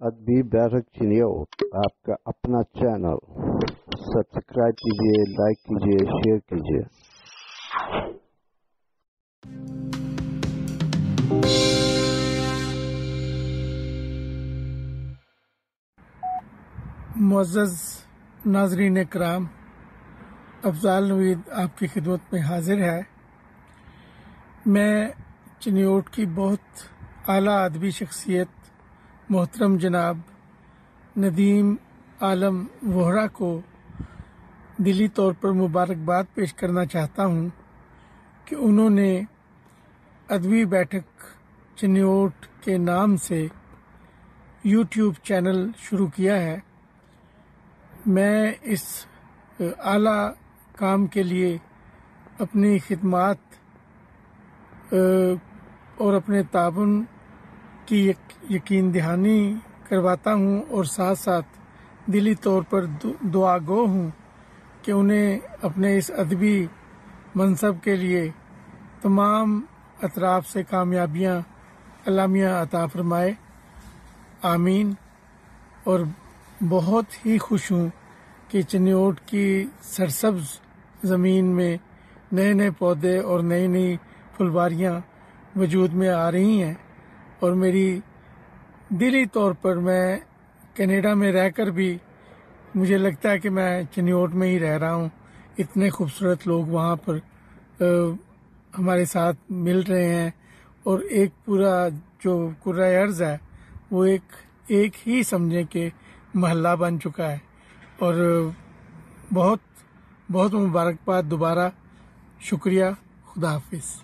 ادبی بیٹھک چنیوٹ آپ کا اپنا چینل، سبسکرائب کیجیے، لائک کیجیے، شیئر کیجیے۔ معزز ناظرین کرام، افضال نوید آپ کی خدمت میں حاضر ہے۔ میں چنیوٹ کی بہت اعلیٰ ادبی شخصیت محترم جناب ندیم عالم وہرا کو دلی طور پر مبارکباد پیش کرنا چاہتا ہوں کہ انہوں نے ادبی بیٹھک چنیوٹ کے نام سے یوٹیوب چینل شروع کیا ہے۔ میں اس اعلیٰ کام کے لیے اپنی خدمات اور اپنے تعاون کی یقین دہانی کرواتا ہوں، اور ساتھ ساتھ دلی طور پر دعا گو ہوں کہ انہیں اپنے اس ادبی منصب کے لیے تمام اطراف سے کامیابیاں علامیہ عطا فرمائے، آمین۔ اور بہت ہی خوش ہوں کہ چنیوٹ کی سرسبز زمین میں نئے نئے پودے اور نئی نئی پھلواریاں وجود میں آ رہی ہیں، اور میری دلی طور پر میں کینیڈا میں رہ کر بھی مجھے لگتا ہے کہ میں چنیوٹ میں ہی رہ رہا ہوں۔ اتنے خوبصورت لوگ وہاں پر ہمارے ساتھ مل رہے ہیں، اور ایک پورا جو کرۂ ارض ہے وہ ایک ہی سمجھیں کہ محلہ بن چکا ہے۔ اور بہت بہت مبارکباد دوبارہ، شکریہ، خدا حافظ۔